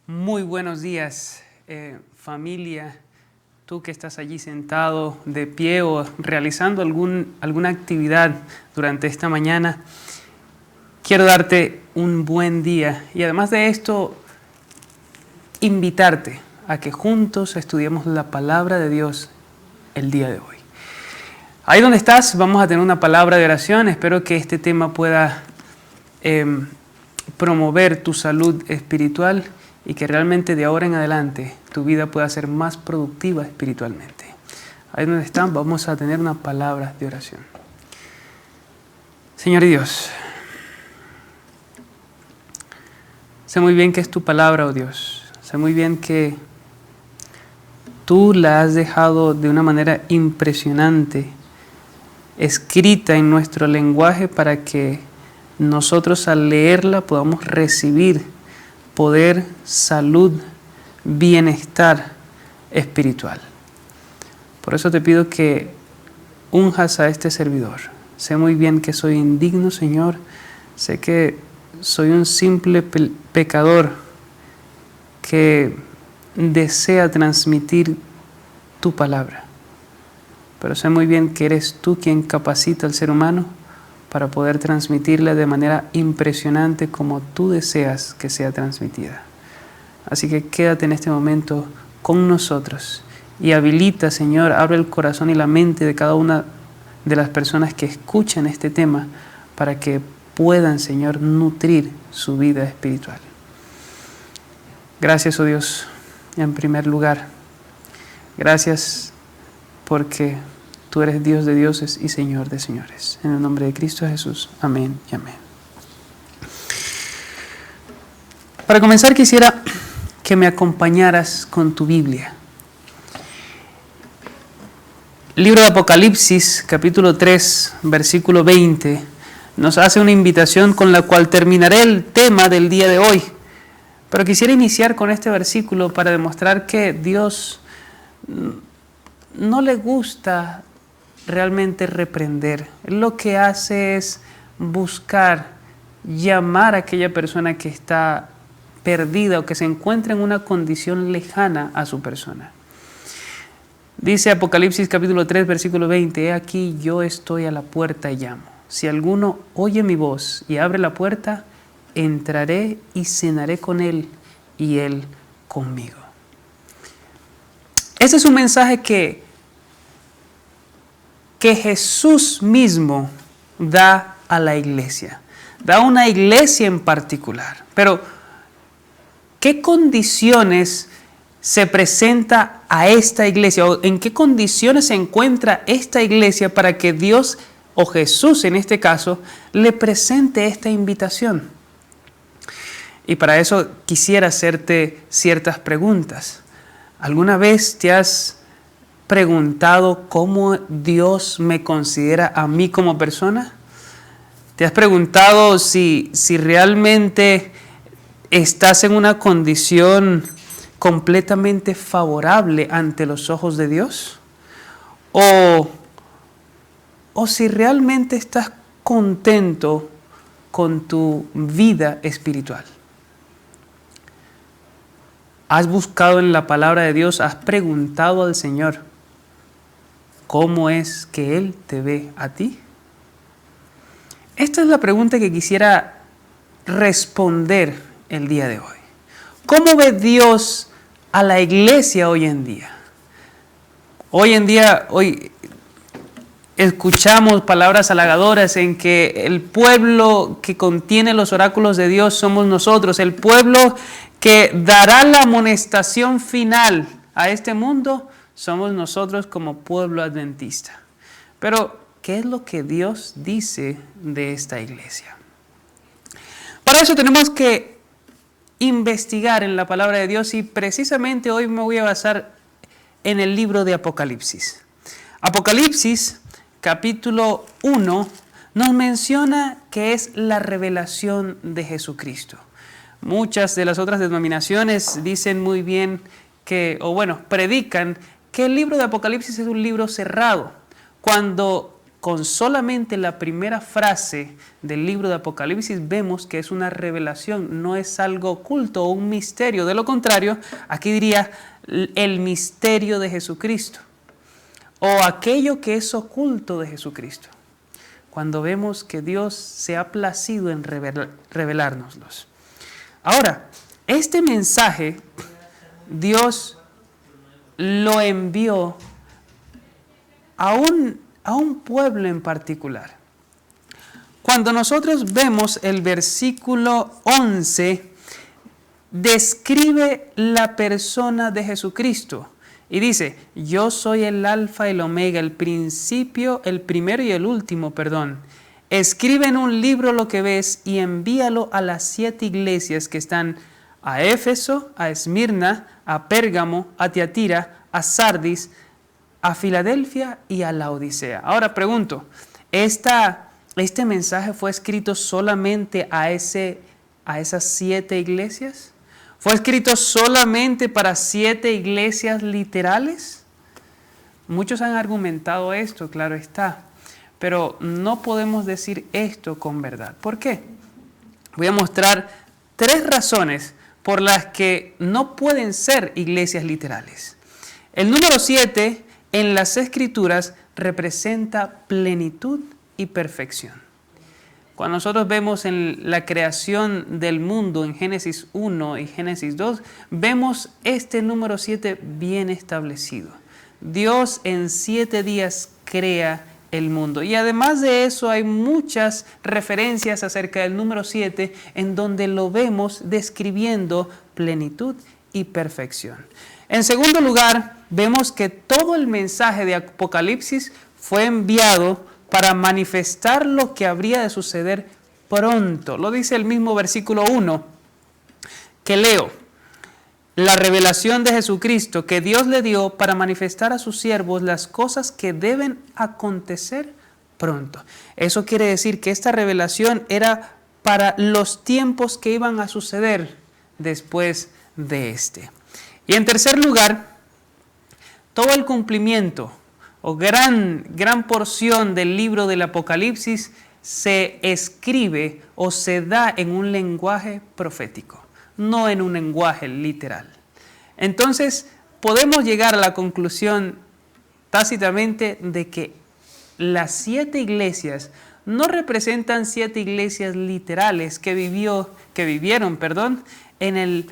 Muy buenos días, familia. Tú que estás allí sentado de pie o realizando alguna actividad durante esta mañana, quiero darte un buen día y además de esto, invitarte a que juntos estudiemos la palabra de Dios el día de hoy. Ahí donde estás, vamos a tener una palabra de oración. Espero que este tema pueda promover tu salud espiritual y que realmente de ahora en adelante tu vida pueda ser más productiva espiritualmente. Ahí donde están, vamos a tener una palabra de oración. Señor Dios, sé muy bien que es tu palabra, oh Dios. Sé muy bien que tú la has dejado de una manera impresionante, escrita en nuestro lenguaje para que nosotros al leerla podamos recibir poder, salud, bienestar espiritual. Por eso te pido que unjas a este servidor. Sé muy bien que soy indigno, Señor. Sé que soy un simple pecador que desea transmitir tu palabra. Pero sé muy bien que eres tú quien capacita al ser humano para poder transmitirla de manera impresionante como tú deseas que sea transmitida. Así que quédate en este momento con nosotros y habilita, Señor, abre el corazón y la mente de cada una de las personas que escuchan este tema para que puedan, Señor, nutrir su vida espiritual. Gracias, oh Dios, en primer lugar. Gracias porque tú eres Dios de dioses y Señor de señores. En el nombre de Cristo Jesús. Amén y amén. Para comenzar quisiera que me acompañaras con tu Biblia. Libro de Apocalipsis, capítulo 3, versículo 20, nos hace una invitación con la cual terminaré el tema del día de hoy. Pero quisiera iniciar con este versículo para demostrar que Dios no le gusta realmente reprender. Él lo que hace es buscar, llamar a aquella persona que está perdida o que se encuentra en una condición lejana a su persona. Dice Apocalipsis capítulo 3, versículo 20, «He aquí yo estoy a la puerta y llamo. Si alguno oye mi voz y abre la puerta, entraré y cenaré con él y él conmigo». Ese es un mensaje que Jesús mismo da a la iglesia. Da a una iglesia en particular. Pero, ¿qué condiciones se presenta a esta iglesia? ¿O en qué condiciones se encuentra esta iglesia para que Dios, o Jesús en este caso, le presente esta invitación? Y para eso quisiera hacerte ciertas preguntas. ¿Alguna vez te has preguntado cómo Dios me considera a mí como persona? ¿Te has preguntado si realmente estás en una condición completamente favorable ante los ojos de Dios? ¿O si realmente estás contento con tu vida espiritual? ¿Has buscado en la palabra de Dios? ¿Has preguntado al Señor cómo es que Él te ve a ti? Esta es la pregunta que quisiera responder el día de hoy. ¿Cómo ve Dios a la iglesia hoy en día? Hoy escuchamos palabras halagadoras en que el pueblo que contiene los oráculos de Dios somos nosotros, el pueblo que dará la amonestación final a este mundo somos nosotros como pueblo adventista. Pero, ¿qué es lo que Dios dice de esta iglesia? Para eso tenemos que investigar en la palabra de Dios y precisamente hoy me voy a basar en el libro de Apocalipsis. Apocalipsis, capítulo 1, nos menciona que es la revelación de Jesucristo. Muchas de las otras denominaciones dicen muy bien predican que el libro de Apocalipsis es un libro cerrado. Cuando con solamente la primera frase del libro de Apocalipsis vemos que es una revelación, no es algo oculto o un misterio. De lo contrario, aquí diría el misterio de Jesucristo o aquello que es oculto de Jesucristo. Cuando vemos que Dios se ha placido en revelárnoslos. Ahora, este mensaje Dios lo envió a un pueblo en particular. Cuando nosotros vemos el versículo 11, describe la persona de Jesucristo y dice: yo soy el alfa y el omega, el principio, el primero y el último, perdón. Escribe en un libro lo que ves y envíalo a las 7 iglesias que están a Éfeso, a Esmirna, a Pérgamo, a Tiatira, a Sardis, a Filadelfia y a la Odisea. Ahora pregunto, ¿este mensaje fue escrito solamente a esas 7 iglesias? ¿Fue escrito solamente para 7 iglesias literales? Muchos han argumentado esto, claro está, pero no podemos decir esto con verdad. ¿Por qué? Voy a mostrar 3 razones por las que no pueden ser iglesias literales. El número 7 en las Escrituras representa plenitud y perfección. Cuando nosotros vemos en la creación del mundo en Génesis 1 y Génesis 2, vemos este número 7 bien establecido. Dios en 7 días crea el mundo. Y además de eso hay muchas referencias acerca del número 7 en donde lo vemos describiendo plenitud y perfección. En segundo lugar, vemos que todo el mensaje de Apocalipsis fue enviado para manifestar lo que habría de suceder pronto. Lo dice el mismo versículo 1 que leo. La revelación de Jesucristo que Dios le dio para manifestar a sus siervos las cosas que deben acontecer pronto. Eso quiere decir que esta revelación era para los tiempos que iban a suceder después de este. Y en tercer lugar, todo el cumplimiento o gran porción del libro del Apocalipsis se escribe o se da en un lenguaje profético, no en un lenguaje literal. Entonces, podemos llegar a la conclusión tácitamente de que las 7 iglesias no representan 7 iglesias literales que vivieron en el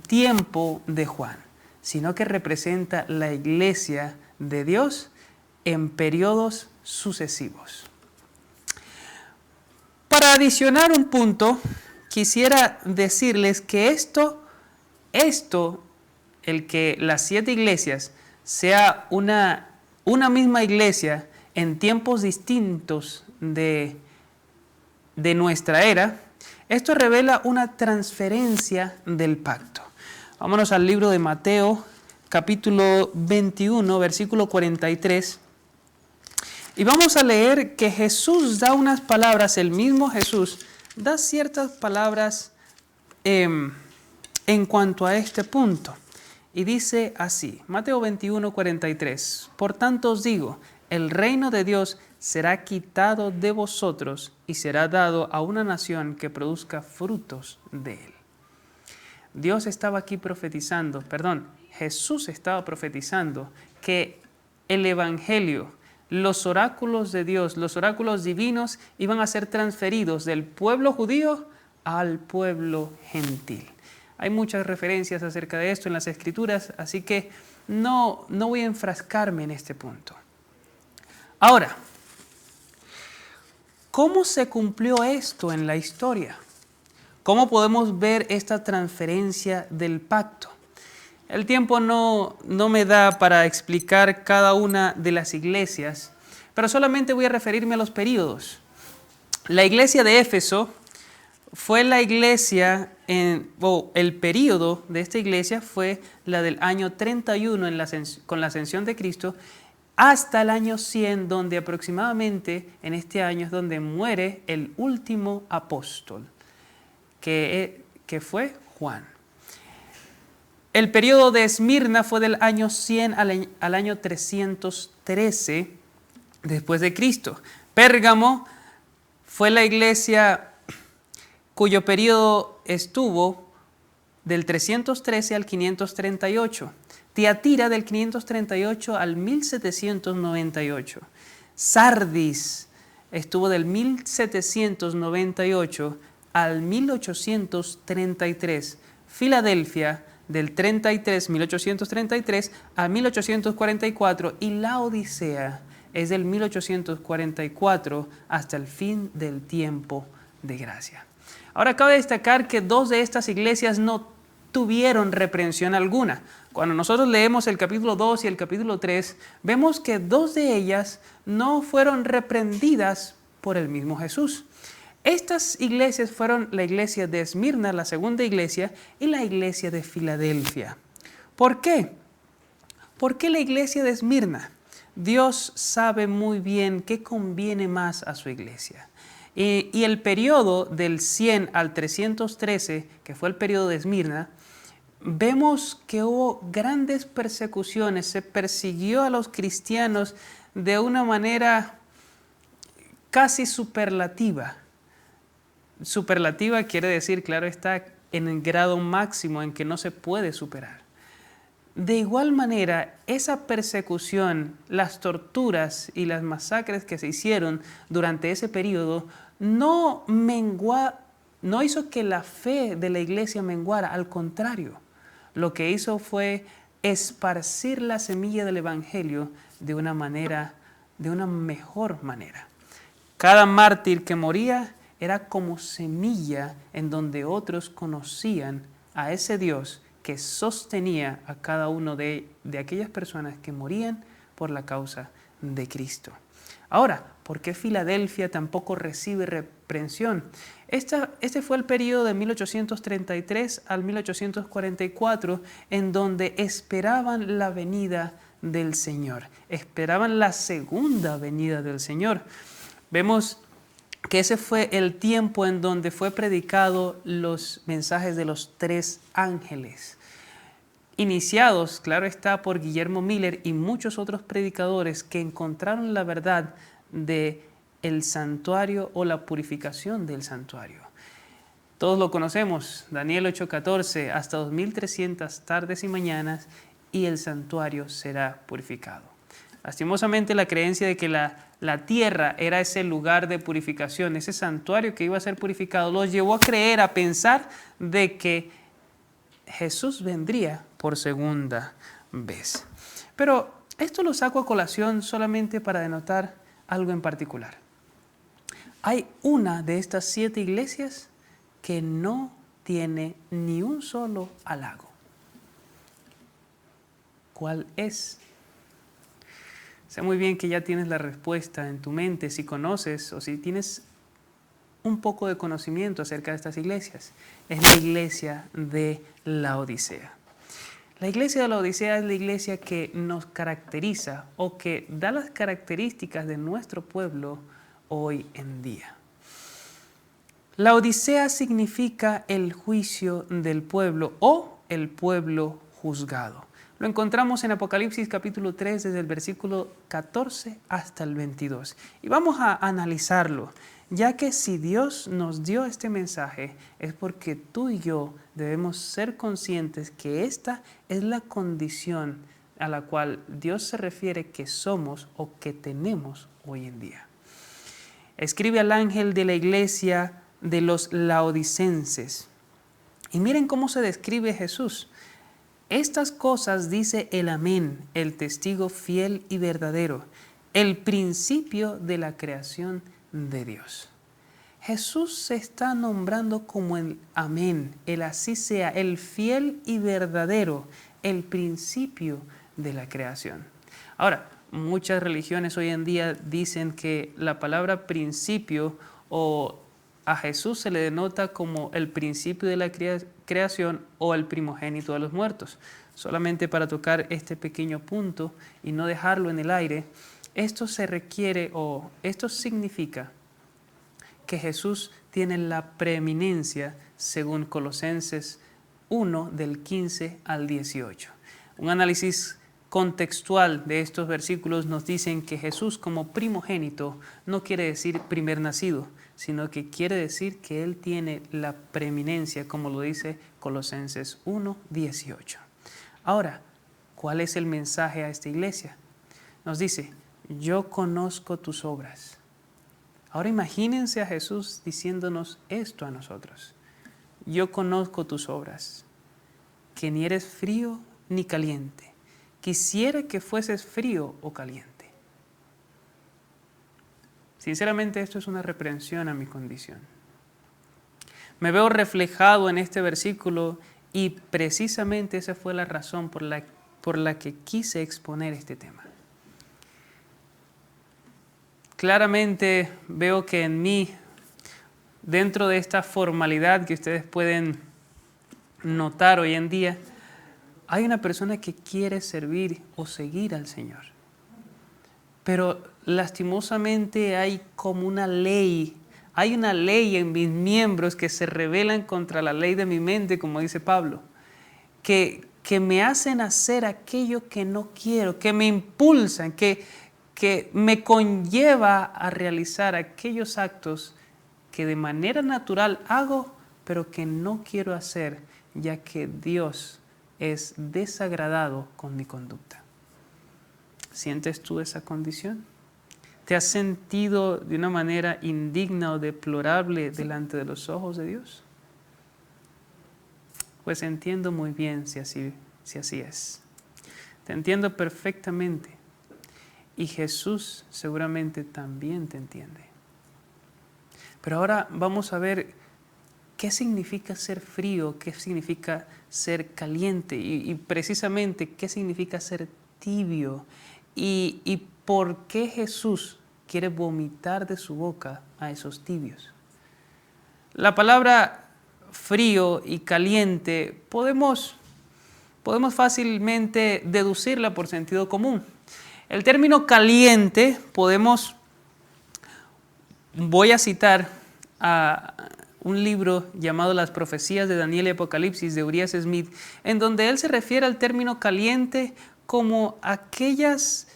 tiempo de Juan, sino que representa la iglesia de Dios en periodos sucesivos. Para adicionar un punto, quisiera decirles que esto, el que las 7 iglesias sea una misma iglesia en tiempos distintos de nuestra era, esto revela una transferencia del pacto. Vámonos al libro de Mateo, capítulo 21, versículo 43. Y vamos a leer que Jesús da unas palabras, el mismo Jesús da ciertas palabras en cuanto a este punto. Y dice así, Mateo 21, 43. Por tanto os digo, el reino de Dios será quitado de vosotros y será dado a una nación que produzca frutos de él. Jesús estaba profetizando que el evangelio, los oráculos de Dios, los oráculos divinos iban a ser transferidos del pueblo judío al pueblo gentil. Hay muchas referencias acerca de esto en las Escrituras, así que no voy a enfrascarme en este punto. Ahora, ¿cómo se cumplió esto en la historia? ¿Cómo podemos ver esta transferencia del pacto? El tiempo no me da para explicar cada una de las iglesias, pero solamente voy a referirme a los períodos. La iglesia de Éfeso fue la iglesia, el período de esta iglesia fue la del año 31 con la ascensión de Cristo hasta el año 100, donde aproximadamente en este año es donde muere el último apóstol, que fue Juan. El periodo de Esmirna fue del año 100 al año 313 después de Cristo. Pérgamo fue la iglesia cuyo periodo estuvo del 313 al 538. Tiatira del 538 al 1798. Sardis estuvo del 1798 al 1833. Filadelfia del 1833 a 1844 y la Odisea es del 1844 hasta el fin del tiempo de gracia. Ahora cabe destacar que dos de estas iglesias no tuvieron reprensión alguna. Cuando nosotros leemos el capítulo 2 y el capítulo 3, vemos que dos de ellas no fueron reprendidas por el mismo Jesús. Estas iglesias fueron la iglesia de Esmirna, la segunda iglesia, y la iglesia de Filadelfia. ¿Por qué? ¿Por qué la iglesia de Esmirna? Dios sabe muy bien qué conviene más a su iglesia. Y el periodo del 100 al 313, que fue el periodo de Esmirna, vemos que hubo grandes persecuciones, se persiguió a los cristianos de una manera casi superlativa. Superlativa quiere decir, claro, está en el grado máximo en que no se puede superar. De igual manera, esa persecución, las torturas y las masacres que se hicieron durante ese periodo no hizo que la fe de la iglesia menguara, al contrario, lo que hizo fue esparcir la semilla del evangelio de una mejor manera. Cada mártir que moría era como semilla en donde otros conocían a ese Dios que sostenía a cada uno de aquellas personas que morían por la causa de Cristo. Ahora, ¿por qué Filadelfia tampoco recibe reprensión? Este fue el periodo de 1833 al 1844 en donde esperaban la venida del Señor, esperaban la segunda venida del Señor. Vemos que ese fue el tiempo en donde fue predicado los mensajes de los 3 ángeles, iniciados, claro está, por Guillermo Miller y muchos otros predicadores que encontraron la verdad de el santuario o la purificación del santuario. Todos lo conocemos, Daniel 8:14, hasta 2300 tardes y mañanas y el santuario será purificado. Lastimosamente la creencia de que la tierra era ese lugar de purificación, ese santuario que iba a ser purificado, los llevó a creer, a pensar de que Jesús vendría por segunda vez. Pero esto lo saco a colación solamente para denotar algo en particular. Hay una de estas 7 iglesias que no tiene ni un solo halago. ¿Cuál es? Sé muy bien que ya tienes la respuesta en tu mente si conoces o si tienes un poco de conocimiento acerca de estas iglesias. Es la iglesia de la Odisea. La iglesia de la Odisea es la iglesia que nos caracteriza o que da las características de nuestro pueblo hoy en día. La Odisea significa el juicio del pueblo o el pueblo juzgado. Lo encontramos en Apocalipsis capítulo 3 desde el versículo 14 hasta el 22. Y vamos a analizarlo, ya que si Dios nos dio este mensaje es porque tú y yo debemos ser conscientes que esta es la condición a la cual Dios se refiere que somos o que tenemos hoy en día. Escribe al ángel de la iglesia de los laodicenses. Y miren cómo se describe Jesús. Estas cosas dice el Amén, el testigo fiel y verdadero, el principio de la creación de Dios. Jesús se está nombrando como el Amén, el así sea, el fiel y verdadero, el principio de la creación. Ahora, muchas religiones hoy en día dicen que la palabra principio o a Jesús se le denota como el principio de la creación o el primogénito de los muertos. Solamente para tocar este pequeño punto y no dejarlo en el aire, esto se requiere o esto significa que Jesús tiene la preeminencia según Colosenses 1 del 15 al 18. Un análisis contextual de estos versículos nos dicen que Jesús como primogénito no quiere decir primer nacido, sino que quiere decir que Él tiene la preeminencia, como lo dice Colosenses 1:18. Ahora, ¿cuál es el mensaje a esta iglesia? Nos dice, yo conozco tus obras. Ahora imagínense a Jesús diciéndonos esto a nosotros. Yo conozco tus obras, que ni eres frío ni caliente. Quisiera que fueses frío o caliente. Sinceramente, esto es una reprensión a mi condición. Me veo reflejado en este versículo y precisamente esa fue la razón por la que quise exponer este tema. Claramente veo que en mí, dentro de esta formalidad que ustedes pueden notar hoy en día, hay una persona que quiere servir o seguir al Señor. Pero lastimosamente hay como una ley. Hay una ley en mis miembros que se rebelan contra la ley de mi mente, como dice Pablo, que me hacen hacer aquello que no quiero, que me impulsan, que me conlleva a realizar aquellos actos que de manera natural hago, pero que no quiero hacer, ya que Dios es desagradado con mi conducta. ¿Sientes tú esa condición? ¿Te has sentido de una manera indigna o deplorable delante de los ojos de Dios? Pues entiendo muy bien si así es. Te entiendo perfectamente. Y Jesús seguramente también te entiende. Pero ahora vamos a ver qué significa ser frío, qué significa ser caliente y precisamente qué significa ser tibio y por qué Jesús quiere vomitar de su boca a esos tibios. La palabra frío y caliente podemos fácilmente deducirla por sentido común. El término caliente voy a citar a un libro llamado Las Profecías de Daniel y Apocalipsis de Urias Smith, en donde él se refiere al término caliente como aquellos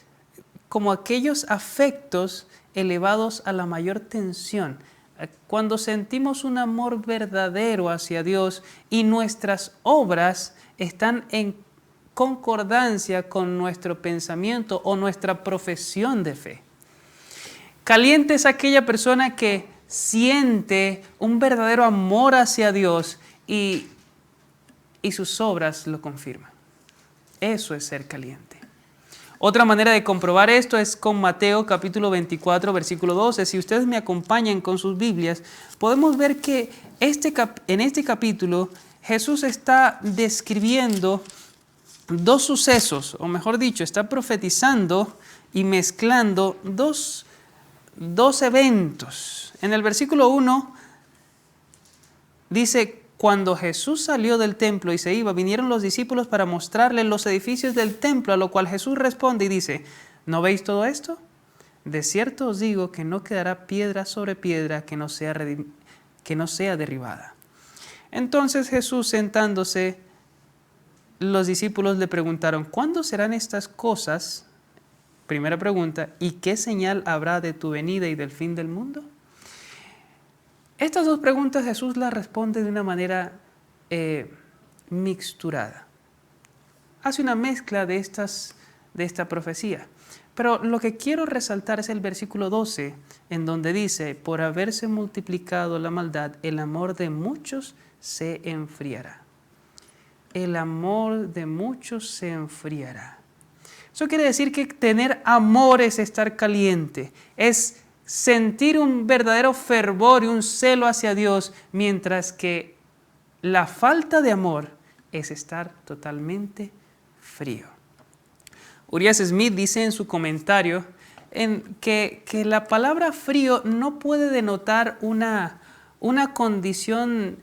afectos elevados a la mayor tensión. Cuando sentimos un amor verdadero hacia Dios y nuestras obras están en concordancia con nuestro pensamiento o nuestra profesión de fe. Caliente es aquella persona que siente un verdadero amor hacia Dios y sus obras lo confirman. Eso es ser caliente. Otra manera de comprobar esto es con Mateo capítulo 24, versículo 12. Si ustedes me acompañan con sus Biblias, podemos ver que en este capítulo Jesús está describiendo dos sucesos, o mejor dicho, está profetizando y mezclando dos eventos. En el versículo 1 dice, cuando Jesús salió del templo y se iba, vinieron los discípulos para mostrarle los edificios del templo, a lo cual Jesús responde y dice, ¿no veis todo esto? De cierto os digo que no quedará piedra sobre piedra que no sea derribada. Entonces Jesús, sentándose, los discípulos le preguntaron, ¿cuándo serán estas cosas? Primera pregunta, ¿y qué señal habrá de tu venida y del fin del mundo? Estas dos preguntas Jesús las responde de una manera mixturada. Hace una mezcla de esta profecía. Pero lo que quiero resaltar es el versículo 12, en donde dice, por haberse multiplicado la maldad, el amor de muchos se enfriará. El amor de muchos se enfriará. Eso quiere decir que tener amor es estar caliente, es sentir un verdadero fervor y un celo hacia Dios, mientras que la falta de amor es estar totalmente frío. Urias Smith dice en su comentario que la palabra frío no puede denotar una condición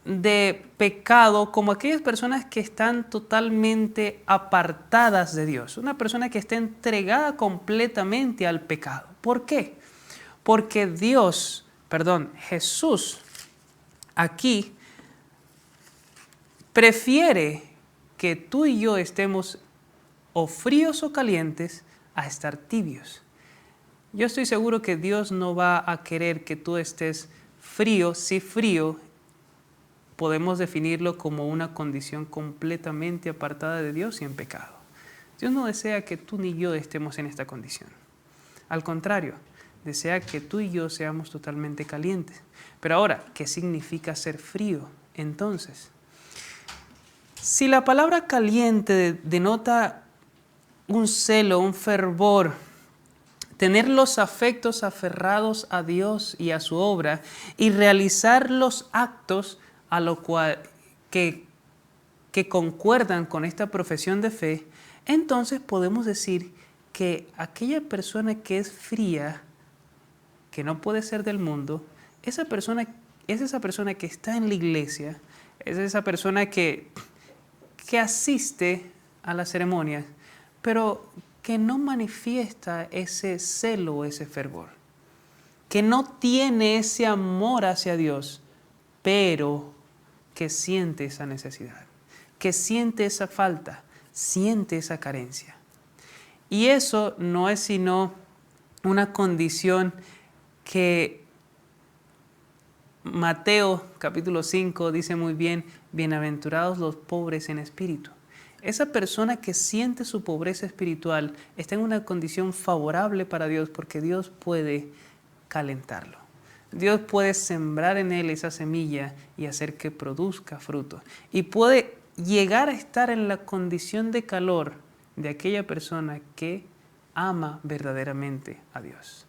de pecado como aquellas personas que están totalmente apartadas de Dios. Una persona que está entregada completamente al pecado. ¿Por qué? Porque Jesús aquí prefiere que tú y yo estemos o fríos o calientes, a estar tibios. Yo estoy seguro que Dios no va a querer que tú estés frío. Si frío, podemos definirlo como una condición completamente apartada de Dios y en pecado. Dios no desea que tú ni yo estemos en esta condición. Al contrario, desea que tú y yo seamos totalmente calientes. Pero ahora, ¿qué significa ser frío? Entonces, si la palabra caliente denota un celo, un fervor, tener los afectos aferrados a Dios y a su obra y realizar los actos a lo cual que concuerdan con esta profesión de fe, entonces podemos decir que aquella persona que es fría, que no puede ser del mundo, esa persona es esa persona que está en la iglesia, es esa persona que asiste a las ceremonias, pero que no manifiesta ese celo, ese fervor, que no tiene ese amor hacia Dios, pero que siente esa necesidad, que siente esa falta, siente esa carencia. Y eso no es sino una condición que Mateo capítulo 5 dice muy bien: bienaventurados los pobres en espíritu. Esa persona que siente su pobreza espiritual está en una condición favorable para Dios, porque Dios puede calentarlo. Dios puede sembrar en él esa semilla y hacer que produzca fruto. Y puede llegar a estar en la condición de calor de aquella persona que ama verdaderamente a Dios.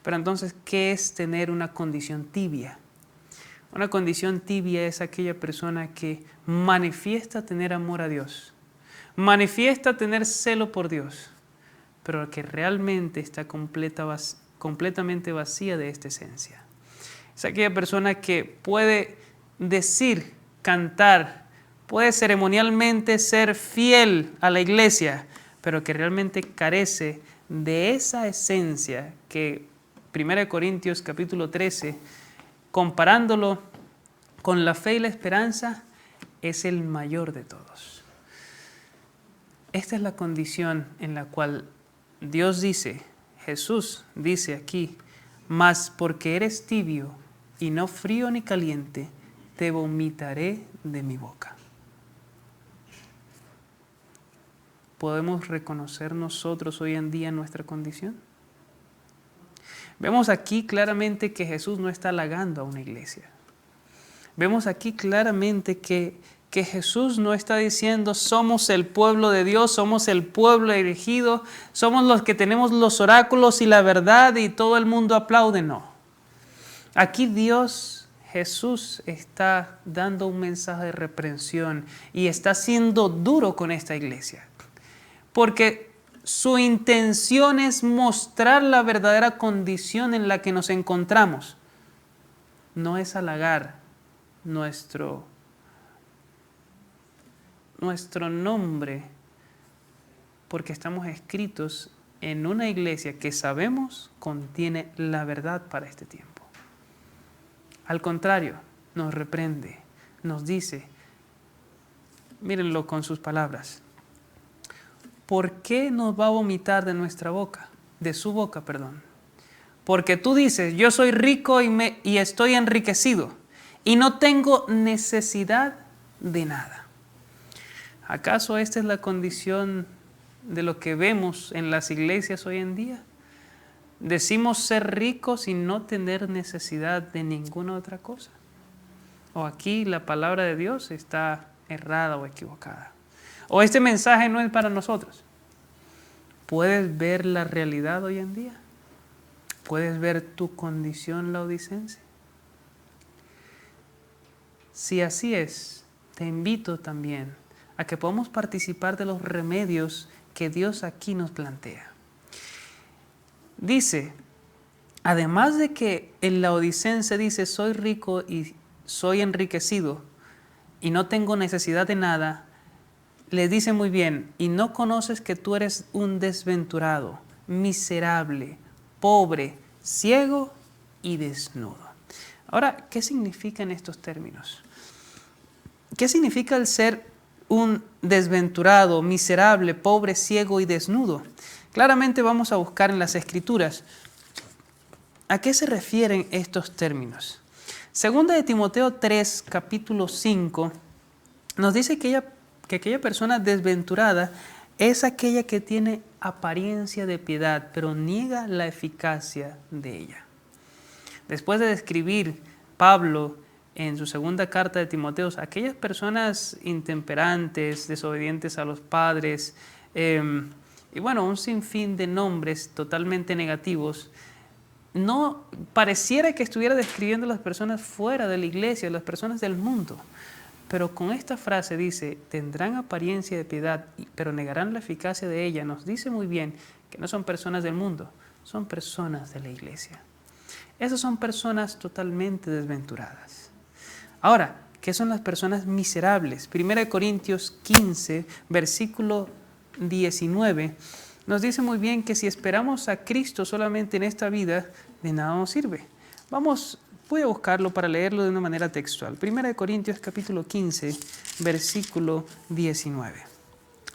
Pero entonces, ¿qué es tener una condición tibia? Una condición tibia es aquella persona que manifiesta tener amor a Dios, manifiesta tener celo por Dios, pero que realmente está completamente vacía de esta esencia. Es aquella persona que puede decir, cantar, puede ceremonialmente ser fiel a la iglesia, pero que realmente carece de esa esencia que 1 Corintios capítulo 13, comparándolo con la fe y la esperanza, es el mayor de todos. Esta es la condición en la cual Dios dice, Jesús dice aquí: mas porque eres tibio y no frío ni caliente, te vomitaré de mi boca. ¿Podemos reconocer nosotros hoy en día nuestra condición? Vemos aquí claramente que Jesús no está halagando a una iglesia. Vemos aquí claramente que Jesús no está diciendo somos el pueblo de Dios, somos el pueblo elegido, somos los que tenemos los oráculos y la verdad y todo el mundo aplaude. No. Aquí Jesús está dando un mensaje de reprensión y está siendo duro con esta iglesia. Porque su intención es mostrar la verdadera condición en la que nos encontramos. No es halagar nuestro nombre, porque estamos escritos en una iglesia que sabemos contiene la verdad para este tiempo. Al contrario, nos reprende, nos dice, mírenlo con sus palabras: ¿por qué nos va a vomitar de nuestra boca? De su boca, perdón. Porque tú dices, yo soy rico y estoy enriquecido y no tengo necesidad de nada. ¿Acaso esta es la condición de lo que vemos en las iglesias hoy en día? Decimos ser ricos y no tener necesidad de ninguna otra cosa. O aquí la palabra de Dios está errada o equivocada. O este mensaje no es para nosotros. ¿Puedes ver la realidad hoy en día? ¿Puedes ver tu condición laodicense? Si así es, te invito también a que podamos participar de los remedios que Dios aquí nos plantea. Dice, además de que el laodicense dice, soy rico y soy enriquecido y no tengo necesidad de nada, le dice muy bien, y no conoces que tú eres un desventurado, miserable, pobre, ciego y desnudo. Ahora, ¿qué significan estos términos? ¿Qué significa el ser un desventurado, miserable, pobre, ciego y desnudo. Claramente vamos a buscar en las Escrituras a qué se refieren estos términos. Segunda de Timoteo 3, capítulo 5, nos dice que aquella persona desventurada es aquella que tiene apariencia de piedad, pero niega la eficacia de ella. Después de describir Pablo en su segunda carta de Timoteo, aquellas personas intemperantes, desobedientes a los padres, y bueno, un sinfín de nombres totalmente negativos, no pareciera que estuviera describiendo a las personas fuera de la iglesia, las personas del mundo. Pero con esta frase dice, tendrán apariencia de piedad, pero negarán la eficacia de ella. Nos dice muy bien que no son personas del mundo, son personas de la iglesia. Esas son personas totalmente desventuradas. Ahora, ¿qué son las personas miserables? 1 Corintios 15, versículo 19, nos dice muy bien que si esperamos a Cristo solamente en esta vida, de nada nos sirve. Voy a buscarlo para leerlo de una manera textual. 1 Corintios capítulo 15, versículo 19.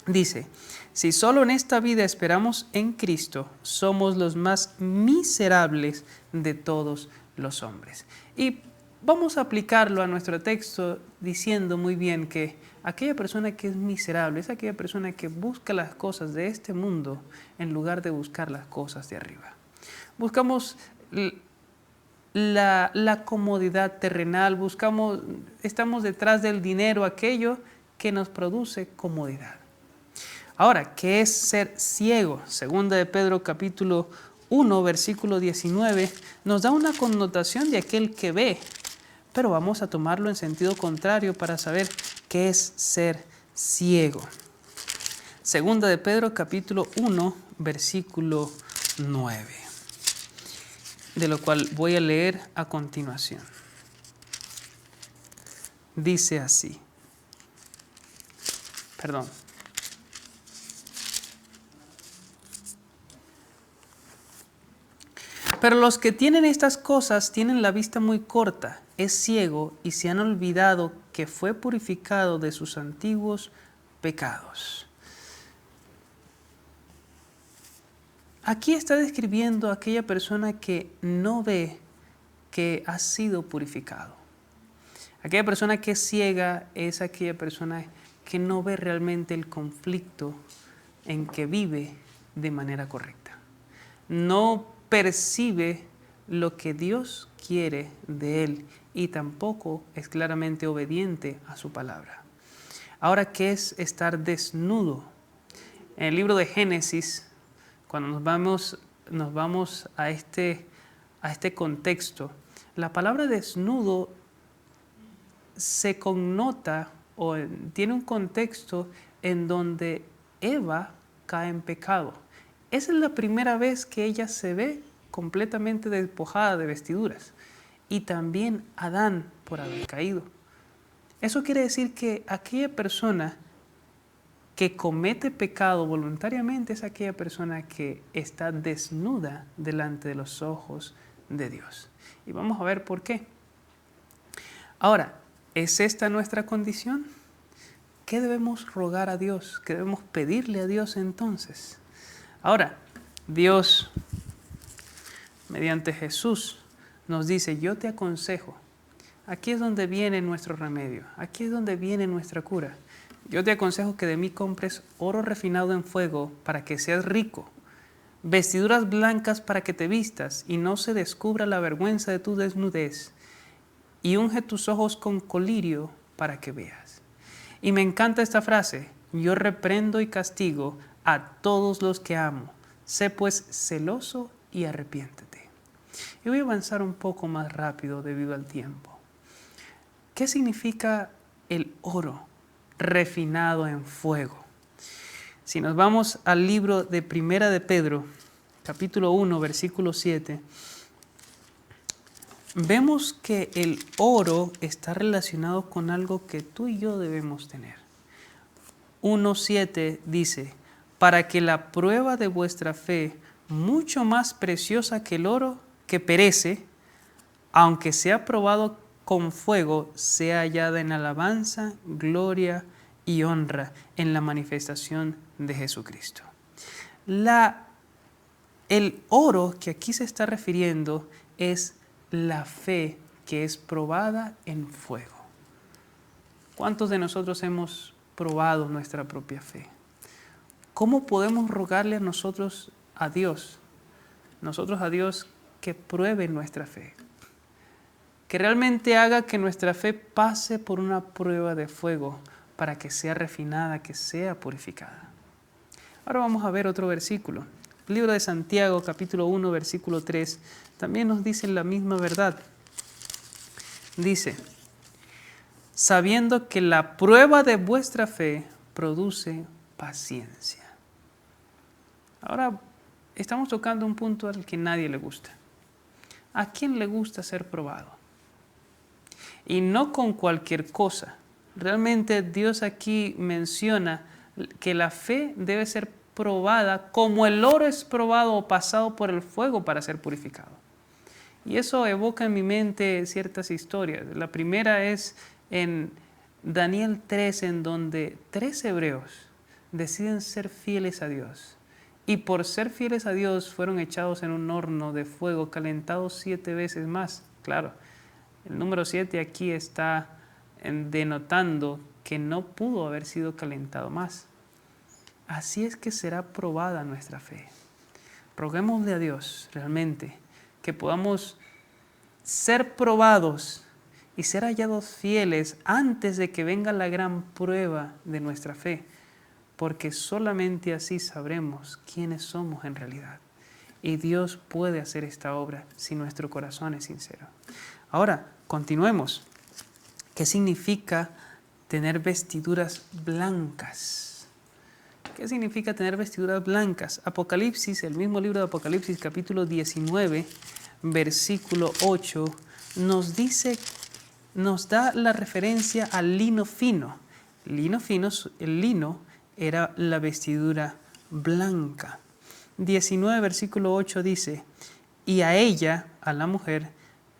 Dice, si solo en esta vida esperamos en Cristo, somos los más miserables de todos los hombres. Y vamos a aplicarlo a nuestro texto diciendo muy bien que aquella persona que es miserable es aquella persona que busca las cosas de este mundo en lugar de buscar las cosas de arriba. Buscamos la comodidad terrenal, estamos detrás del dinero, aquello que nos produce comodidad. Ahora, ¿qué es ser ciego? Segunda de Pedro capítulo 1, versículo 19, nos da una connotación de aquel que ve, pero vamos a tomarlo en sentido contrario para saber qué es ser ciego. Segunda de Pedro capítulo 1, versículo 9, de lo cual voy a leer a continuación. Dice así, Pero los que tienen estas cosas tienen la vista muy corta, es ciego y se han olvidado que fue purificado de sus antiguos pecados. Aquí está describiendo a aquella persona que no ve que ha sido purificado. Aquella persona que es ciega es aquella persona que no ve realmente el conflicto en que vive de manera correcta. No percibe lo que Dios quiere de él y tampoco es claramente obediente a su palabra. Ahora, ¿qué es estar desnudo? En el libro de Génesis, cuando nos vamos a este contexto, la palabra desnudo se connota o tiene un contexto en donde Eva cae en pecado. Esa es la primera vez que ella se ve completamente despojada de vestiduras. Y también Adán por haber caído. Eso quiere decir que aquella persona que comete pecado voluntariamente es aquella persona que está desnuda delante de los ojos de Dios. Y vamos a ver por qué. Ahora, ¿es esta nuestra condición? ¿Qué debemos rogar a Dios? ¿Qué debemos pedirle a Dios entonces? Ahora, Dios, mediante Jesús, nos dice, yo te aconsejo. Aquí es donde viene nuestro remedio. Aquí es donde viene nuestra cura. Yo te aconsejo que de mí compres oro refinado en fuego para que seas rico, vestiduras blancas para que te vistas y no se descubra la vergüenza de tu desnudez, y unge tus ojos con colirio para que veas. Y me encanta esta frase, yo reprendo y castigo a todos los que amo. Sé pues celoso y arrepiéntete. Y voy a avanzar un poco más rápido debido al tiempo. ¿Qué significa el oro refinado en fuego? Si nos vamos al libro de Primera de Pedro, capítulo 1, versículo 7, vemos que el oro está relacionado con algo que tú y yo debemos tener. 1:7 dice, para que la prueba de vuestra fe, mucho más preciosa que el oro que perece, aunque sea probado con fuego, sea hallada en alabanza, gloria y honra en la manifestación de Jesucristo. El oro que aquí se está refiriendo es la fe que es probada en fuego. ¿Cuántos de nosotros hemos probado nuestra propia fe? ¿Cómo podemos rogarle nosotros a Dios que pruebe nuestra fe? Que realmente haga que nuestra fe pase por una prueba de fuego para que sea refinada, que sea purificada. Ahora vamos a ver otro versículo. El libro de Santiago, capítulo 1, versículo 3, también nos dice la misma verdad. Dice, sabiendo que la prueba de vuestra fe produce paciencia. Ahora estamos tocando un punto al que nadie le gusta. ¿A quién le gusta ser probado? Y no con cualquier cosa. Realmente Dios aquí menciona que la fe debe ser probada como el oro es probado o pasado por el fuego para ser purificado. Y eso evoca en mi mente ciertas historias. La primera es en Daniel 3, en donde 3 hebreos deciden ser fieles a Dios. Y por ser fieles a Dios fueron echados en un horno de fuego calentado 7 veces más. Claro, el número 7 aquí está denotando que no pudo haber sido calentado más. Así es que será probada nuestra fe. Roguémosle a Dios realmente que podamos ser probados y ser hallados fieles antes de que venga la gran prueba de nuestra fe, porque solamente así sabremos quiénes somos en realidad. Y Dios puede hacer esta obra si nuestro corazón es sincero. Ahora, continuemos. ¿Qué significa tener vestiduras blancas? ¿Qué significa tener vestiduras blancas? Apocalipsis, el mismo libro de Apocalipsis, capítulo 19, versículo 8, nos da la referencia al lino fino. Lino fino, el lino era la vestidura blanca. 19, versículo 8 dice, y a ella, a la mujer,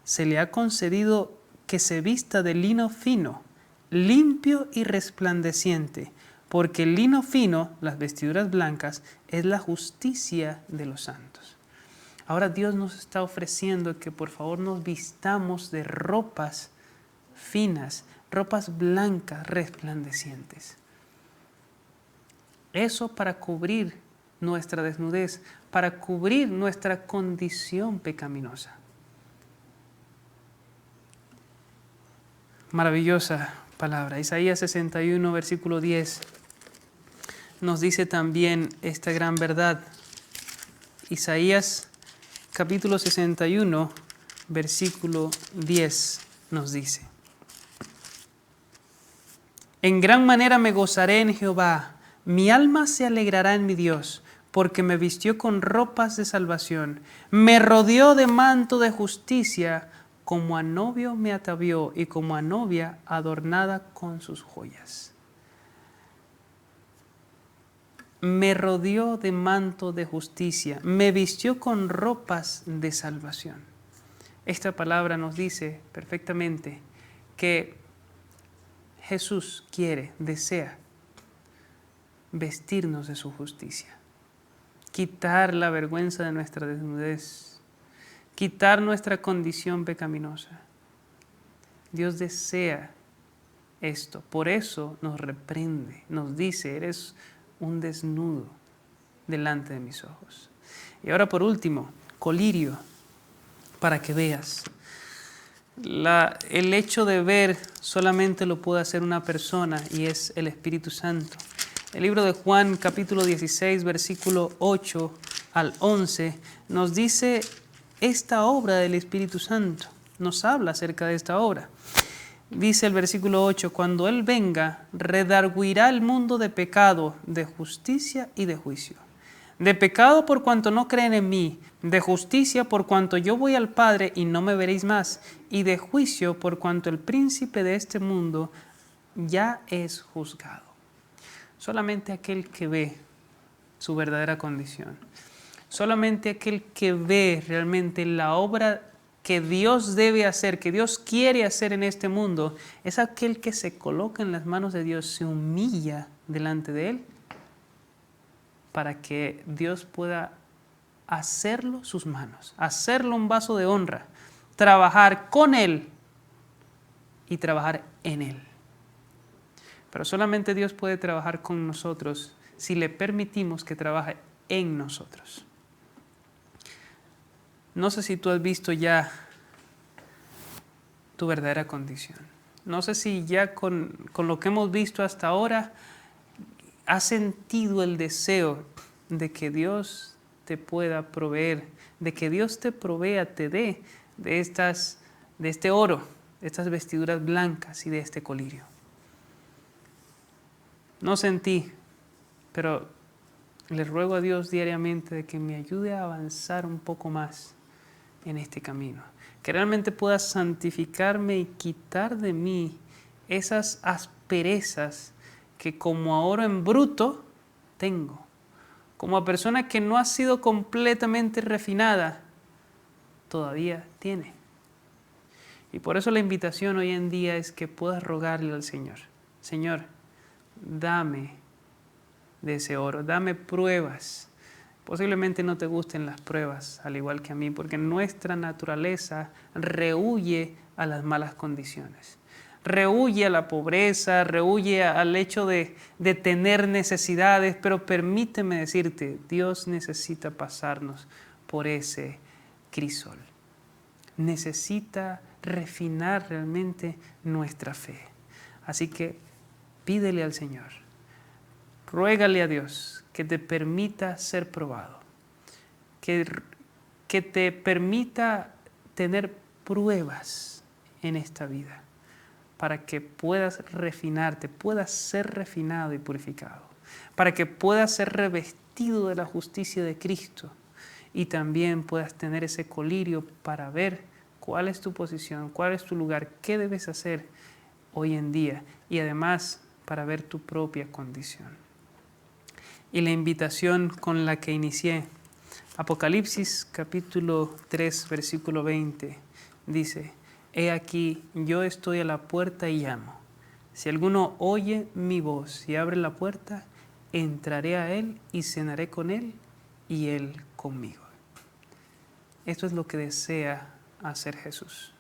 se le ha concedido que se vista de lino fino, limpio y resplandeciente, porque el lino fino, las vestiduras blancas, es la justicia de los santos. Ahora Dios nos está ofreciendo que por favor nos vistamos de ropas finas, ropas blancas, resplandecientes. Eso para cubrir nuestra desnudez, para cubrir nuestra condición pecaminosa. Maravillosa palabra. Isaías 61, versículo 10, nos dice también esta gran verdad. Isaías capítulo 61, versículo 10 nos dice, en gran manera me gozaré en Jehová, mi alma se alegrará en mi Dios, porque me vistió con ropas de salvación, me rodeó de manto de justicia, como a novio me atavió y como a novia adornada con sus joyas. Me rodeó de manto de justicia, me vistió con ropas de salvación. Esta palabra nos dice perfectamente que Jesús quiere, desea vestirnos de su justicia, quitar la vergüenza de nuestra desnudez, quitar nuestra condición pecaminosa. Dios desea esto, por eso nos reprende, nos dice, eres un desnudo delante de mis ojos. Y ahora por último, colirio, para que veas. El hecho de ver solamente lo puede hacer una persona y es el Espíritu Santo. El libro de Juan, capítulo 16, versículo 8 al 11, nos dice esta obra del Espíritu Santo. Nos habla acerca de esta obra. Dice el versículo 8, cuando Él venga, redarguirá el mundo de pecado, de justicia y de juicio. De pecado por cuanto no creen en mí, de justicia por cuanto yo voy al Padre y no me veréis más, y de juicio por cuanto el príncipe de este mundo ya es juzgado. Solamente aquel que ve su verdadera condición, solamente aquel que ve realmente la obra que Dios debe hacer, que Dios quiere hacer en este mundo, es aquel que se coloca en las manos de Dios, se humilla delante de Él, para que Dios pueda hacerlo sus manos, hacerlo un vaso de honra, trabajar con Él y trabajar en Él. Pero solamente Dios puede trabajar con nosotros si le permitimos que trabaje en nosotros. No sé si tú has visto ya tu verdadera condición. No sé si ya con lo que hemos visto hasta ahora has sentido el deseo de que Dios te pueda proveer, de que Dios te provea, te dé de este oro, de estas vestiduras blancas y de este colirio. No sentí, pero le ruego a Dios diariamente de que me ayude a avanzar un poco más en este camino, que realmente pueda santificarme y quitar de mí esas asperezas que como a oro en bruto tengo, como a persona que no ha sido completamente refinada, todavía tiene. Y por eso la invitación hoy en día es que puedas rogarle al Señor: Señor, dame de ese oro, dame pruebas. Posiblemente no te gusten las pruebas, al igual que a mí, porque nuestra naturaleza rehúye a las malas condiciones. Rehúye a la pobreza, rehúye al hecho de tener necesidades, pero permíteme decirte, Dios necesita pasarnos por ese crisol. Necesita refinar realmente nuestra fe. Así que pídele al Señor, ruégale a Dios que te permita ser probado, que te permita tener pruebas en esta vida, para que puedas refinarte, puedas ser refinado y purificado, para que puedas ser revestido de la justicia de Cristo y también puedas tener ese colirio para ver cuál es tu posición, cuál es tu lugar, qué debes hacer hoy en día y además para ver tu propia condición. Y la invitación con la que inicié, Apocalipsis capítulo 3, versículo 20, dice: He aquí, yo estoy a la puerta y llamo. Si alguno oye mi voz y abre la puerta, entraré a él y cenaré con él y él conmigo. Esto es lo que desea hacer Jesús.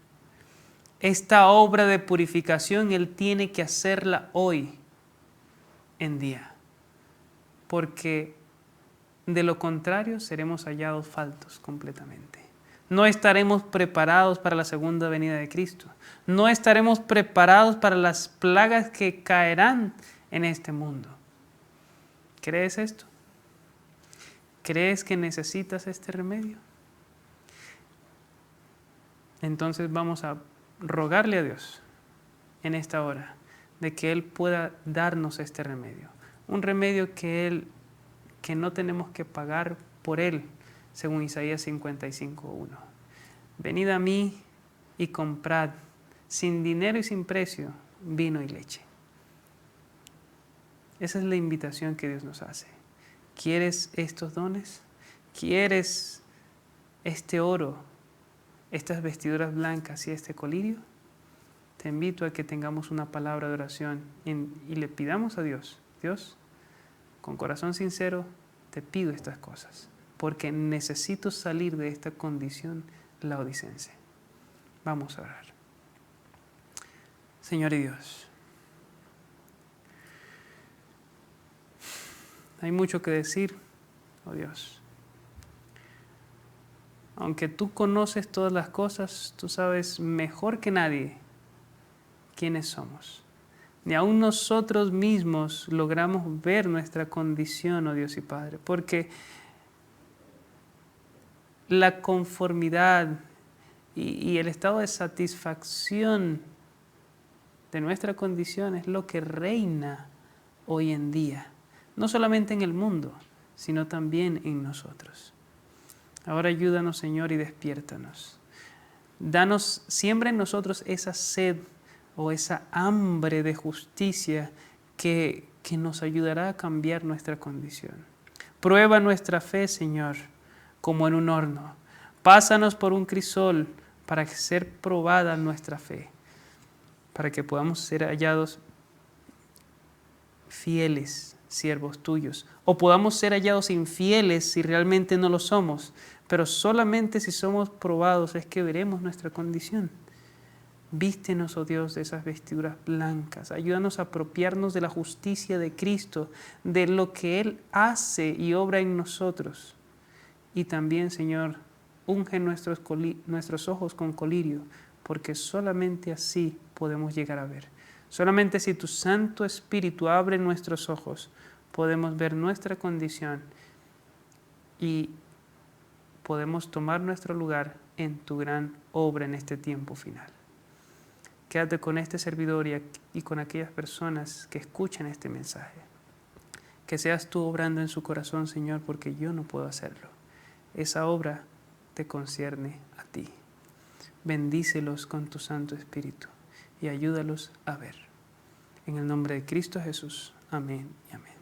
Esta obra de purificación Él tiene que hacerla hoy en día, porque de lo contrario seremos hallados faltos completamente. No estaremos preparados para la segunda venida de Cristo. No estaremos preparados para las plagas que caerán en este mundo. ¿Crees esto? ¿Crees que necesitas este remedio? Entonces vamos a rogarle a Dios en esta hora de que Él pueda darnos este remedio. Un remedio que no tenemos que pagar por Él, según Isaías 55:1. Venid a mí y comprad, sin dinero y sin precio, vino y leche. Esa es la invitación que Dios nos hace. ¿Quieres estos dones? ¿Quieres este oro, estas vestiduras blancas y este colirio? Te invito a que tengamos una palabra de oración y le pidamos a Dios: Dios, con corazón sincero te pido estas cosas, porque necesito salir de esta condición laodicense. Vamos a orar. Señor y Dios, hay mucho que decir, oh Dios. Aunque tú conoces todas las cosas, tú sabes mejor que nadie quiénes somos. Ni aun nosotros mismos logramos ver nuestra condición, oh Dios y Padre, porque la conformidad y el estado de satisfacción de nuestra condición es lo que reina hoy en día, no solamente en el mundo, sino también en nosotros. Ahora ayúdanos, Señor, y despiértanos. Siembra en nosotros esa sed o esa hambre de justicia que nos ayudará a cambiar nuestra condición. Prueba nuestra fe, Señor, como en un horno. Pásanos por un crisol para ser probada nuestra fe, para que podamos ser hallados fieles siervos tuyos, o podamos ser hallados infieles si realmente no lo somos, pero solamente si somos probados es que veremos nuestra condición. Vístenos, oh Dios, de esas vestiduras blancas. Ayúdanos a apropiarnos de la justicia de Cristo, de lo que Él hace y obra en nosotros. Y también, Señor, unge nuestros ojos con colirio, porque solamente así podemos llegar a ver. Solamente si tu Santo Espíritu abre nuestros ojos, podemos ver nuestra condición y podemos tomar nuestro lugar en tu gran obra en este tiempo final. Quédate con este servidor y con aquellas personas que escuchan este mensaje. Que seas tú obrando en su corazón, Señor, porque yo no puedo hacerlo. Esa obra te concierne a ti. Bendícelos con tu Santo Espíritu y ayúdalos a ver. En el nombre de Cristo Jesús. Amén y amén.